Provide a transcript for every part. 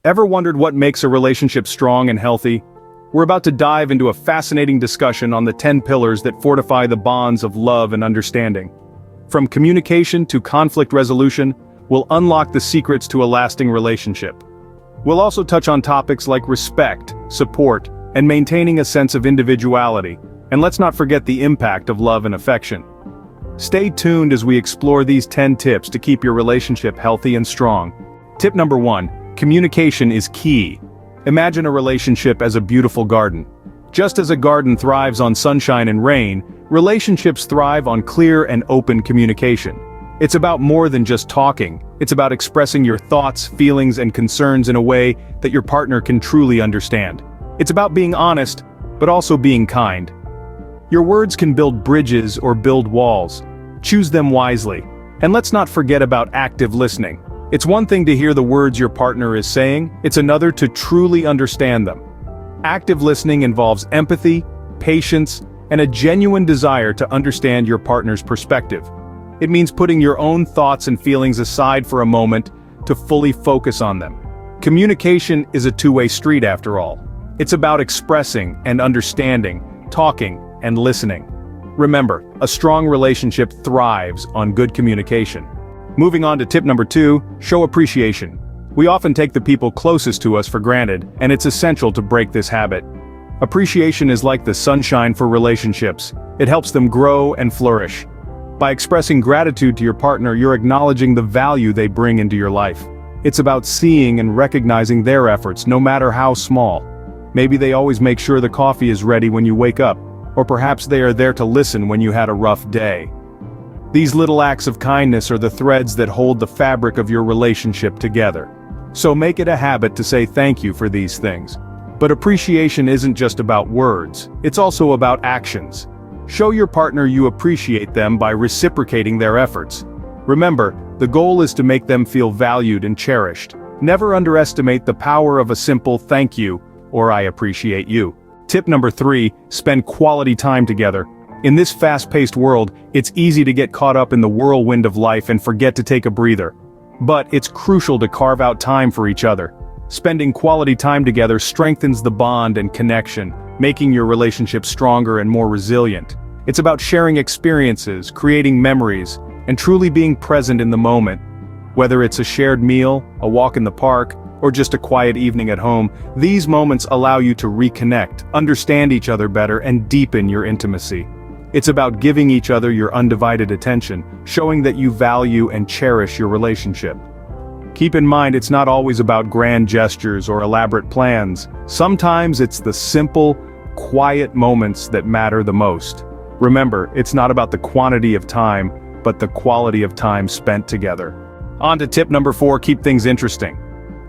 Ever wondered what makes a relationship strong and healthy? We're about to dive into a fascinating discussion on the 10 pillars that fortify the bonds of love and understanding. From communication to conflict resolution, we'll unlock the secrets to a lasting relationship. We'll also touch on topics like respect, support, and maintaining a sense of individuality, and let's not forget the impact of love and affection. Stay tuned as we explore these 10 tips to keep your relationship healthy and strong. Tip number 1, communication is key. Imagine a relationship as a beautiful garden. Just as a garden thrives on sunshine and rain, relationships thrive on clear and open communication. It's about more than just talking. It's about expressing your thoughts, feelings, and concerns in a way that your partner can truly understand. It's about being honest, but also being kind. Your words can build bridges or build walls. Choose them wisely. And let's not forget about active listening. It's one thing to hear the words your partner is saying, it's another to truly understand them. Active listening involves empathy, patience, and a genuine desire to understand your partner's perspective. It means putting your own thoughts and feelings aside for a moment to fully focus on them. Communication is a two-way street after all. It's about expressing and understanding, talking and listening. Remember, a strong relationship thrives on good communication. Moving on to tip number 2, show appreciation. We often take the people closest to us for granted, and it's essential to break this habit. Appreciation is like the sunshine for relationships. It helps them grow and flourish. By expressing gratitude to your partner, you're acknowledging the value they bring into your life. It's about seeing and recognizing their efforts, no matter how small. Maybe they always make sure the coffee is ready when you wake up, or perhaps they are there to listen when you had a rough day. These little acts of kindness are the threads that hold the fabric of your relationship together. So make it a habit to say thank you for these things. But appreciation isn't just about words, it's also about actions. Show your partner you appreciate them by reciprocating their efforts. Remember, the goal is to make them feel valued and cherished. Never underestimate the power of a simple thank you or I appreciate you. Tip number 3, spend quality time together. In this fast-paced world, it's easy to get caught up in the whirlwind of life and forget to take a breather. But it's crucial to carve out time for each other. Spending quality time together strengthens the bond and connection, making your relationship stronger and more resilient. It's about sharing experiences, creating memories, and truly being present in the moment. Whether it's a shared meal, a walk in the park, or just a quiet evening at home, these moments allow you to reconnect, understand each other better, and deepen your intimacy. It's about giving each other your undivided attention, showing that you value and cherish your relationship. Keep in mind, it's not always about grand gestures or elaborate plans. Sometimes it's the simple, quiet moments that matter the most. Remember, it's not about the quantity of time, but the quality of time spent together. On to tip number 4, keep things interesting.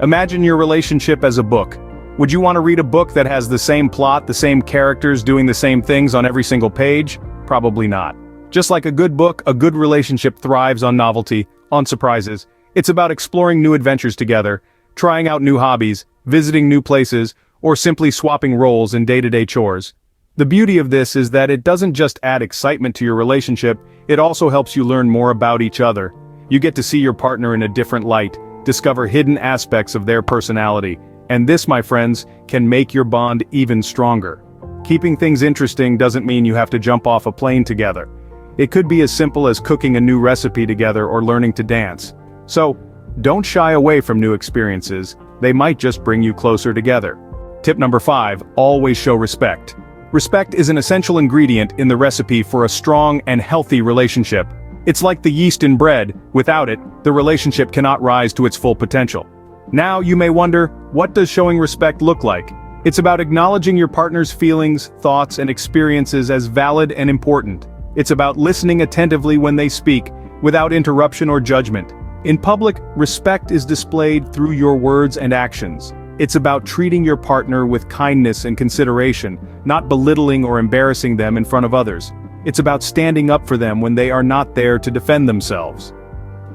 Imagine your relationship as a book. Would you want to read a book that has the same plot, the same characters doing the same things on every single page? Probably not. Just like a good book, a good relationship thrives on novelty, on surprises. It's about exploring new adventures together, trying out new hobbies, visiting new places, or simply swapping roles in day-to-day chores. The beauty of this is that it doesn't just add excitement to your relationship, it also helps you learn more about each other. You get to see your partner in a different light, discover hidden aspects of their personality, and this, my friends, can make your bond even stronger. Keeping things interesting doesn't mean you have to jump off a plane together. It could be as simple as cooking a new recipe together or learning to dance. So, don't shy away from new experiences, they might just bring you closer together. Tip number 5, always show respect. Respect is an essential ingredient in the recipe for a strong and healthy relationship. It's like the yeast in bread. Without it, the relationship cannot rise to its full potential. Now you may wonder, what does showing respect look like? It's about acknowledging your partner's feelings, thoughts, and experiences as valid and important. It's about listening attentively when they speak, without interruption or judgment. In public, respect is displayed through your words and actions. It's about treating your partner with kindness and consideration, not belittling or embarrassing them in front of others. It's about standing up for them when they are not there to defend themselves.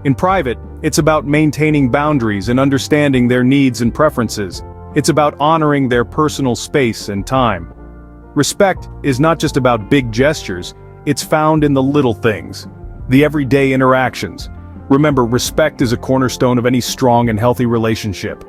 In private, it's about maintaining boundaries and understanding their needs and preferences. It's about honoring their personal space and time. Respect is not just about big gestures, it's found in the little things, the everyday interactions. Remember, respect is a cornerstone of any strong and healthy relationship.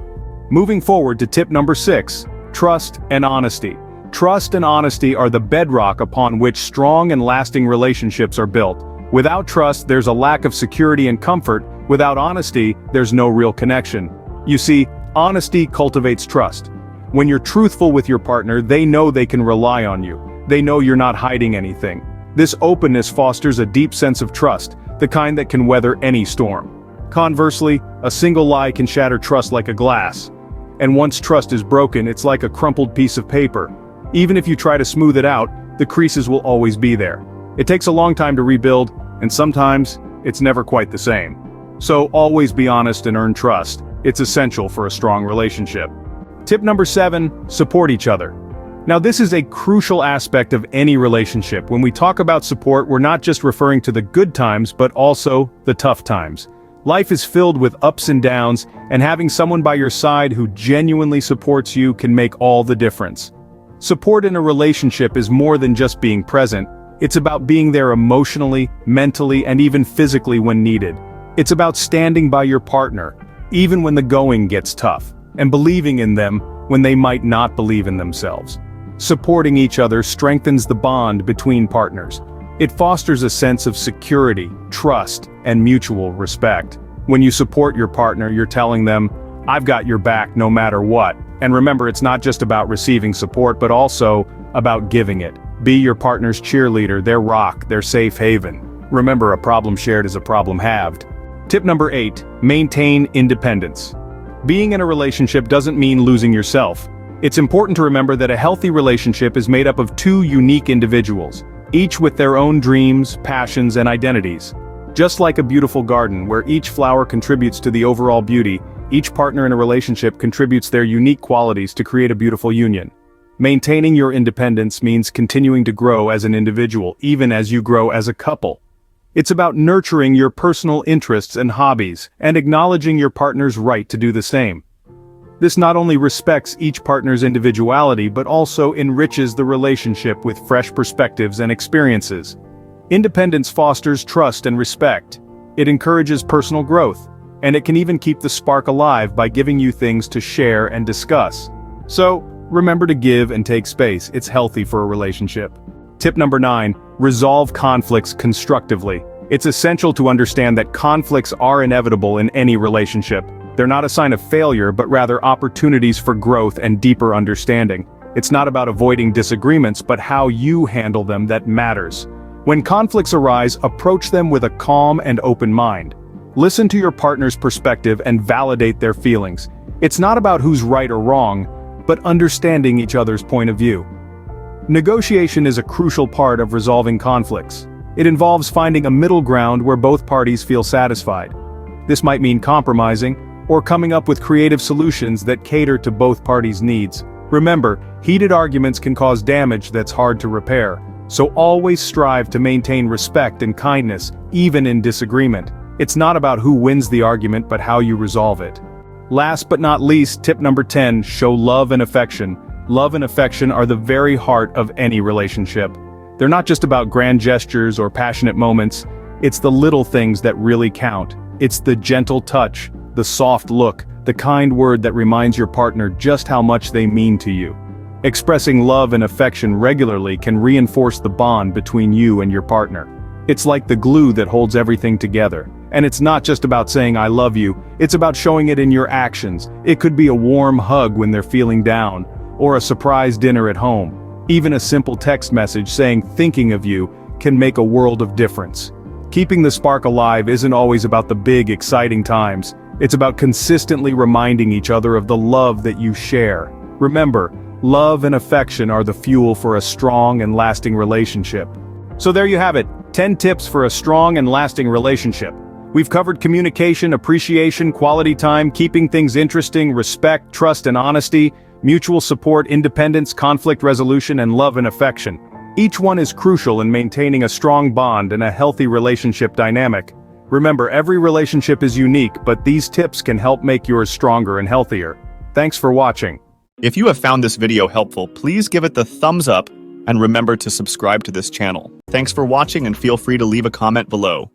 Moving forward to tip number 6, trust and honesty. Trust and honesty are the bedrock upon which strong and lasting relationships are built. Without trust, there's a lack of security and comfort. Without honesty, there's no real connection. You see, honesty cultivates trust. When you're truthful with your partner, they know they can rely on you. They know you're not hiding anything. This openness fosters a deep sense of trust, the kind that can weather any storm. Conversely, a single lie can shatter trust like a glass. And once trust is broken, it's like a crumpled piece of paper. Even if you try to smooth it out, the creases will always be there. It takes a long time to rebuild, and sometimes, it's never quite the same. So always be honest and earn trust. It's essential for a strong relationship. Tip number 7, support each other. Now this is a crucial aspect of any relationship. When we talk about support, we're not just referring to the good times, but also the tough times. Life is filled with ups and downs, and having someone by your side who genuinely supports you can make all the difference. Support in a relationship is more than just being present. It's about being there emotionally, mentally, and even physically when needed. It's about standing by your partner, even when the going gets tough, and believing in them when they might not believe in themselves. Supporting each other strengthens the bond between partners. It fosters a sense of security, trust, and mutual respect. When you support your partner, you're telling them, "I've got your back no matter what." And remember, it's not just about receiving support, but also about giving it. Be your partner's cheerleader, their rock, their safe haven. Remember, a problem shared is a problem halved. Tip number 8, maintain independence. Being in a relationship doesn't mean losing yourself. It's important to remember that a healthy relationship is made up of two unique individuals, each with their own dreams, passions, and identities. Just like a beautiful garden where each flower contributes to the overall beauty, each partner in a relationship contributes their unique qualities to create a beautiful union. Maintaining your independence means continuing to grow as an individual, even as you grow as a couple. It's about nurturing your personal interests and hobbies, and acknowledging your partner's right to do the same. This not only respects each partner's individuality, but also enriches the relationship with fresh perspectives and experiences. Independence fosters trust and respect. It encourages personal growth, and it can even keep the spark alive by giving you things to share and discuss. So, remember to give and take space. It's healthy for a relationship. Tip number 9, resolve conflicts constructively. It's essential to understand that conflicts are inevitable in any relationship. They're not a sign of failure, but rather opportunities for growth and deeper understanding. It's not about avoiding disagreements, but how you handle them that matters. When conflicts arise, approach them with a calm and open mind. Listen to your partner's perspective and validate their feelings. It's not about who's right or wrong, but understanding each other's point of view. Negotiation is a crucial part of resolving conflicts. It involves finding a middle ground where both parties feel satisfied. This might mean compromising, or coming up with creative solutions that cater to both parties' needs. Remember, heated arguments can cause damage that's hard to repair, so always strive to maintain respect and kindness, even in disagreement. It's not about who wins the argument, but how you resolve it. Last but not least, tip number 10, show love and affection. Love and affection are the very heart of any relationship. They're not just about grand gestures or passionate moments. It's the little things that really count. It's the gentle touch, the soft look, the kind word that reminds your partner just how much they mean to you. Expressing love and affection regularly can reinforce the bond between you and your partner. It's like the glue that holds everything together. And it's not just about saying "I love you," it's about showing it in your actions. It could be a warm hug when they're feeling down, or a surprise dinner at home. Even a simple text message saying "thinking of you" can make a world of difference. Keeping the spark alive isn't always about the big, exciting times. It's about consistently reminding each other of the love that you share. Remember, love and affection are the fuel for a strong and lasting relationship. So there you have it, 10 tips for a strong and lasting relationship. We've covered communication, appreciation, quality time, keeping things interesting, respect, trust and honesty, mutual support, independence, conflict resolution, and love and affection. Each one is crucial in maintaining a strong bond and a healthy relationship dynamic. Remember, every relationship is unique, but these tips can help make yours stronger and healthier. Thanks for watching. If you have found this video helpful, please give it the thumbs up and remember to subscribe to this channel. Thanks for watching and feel free to leave a comment below.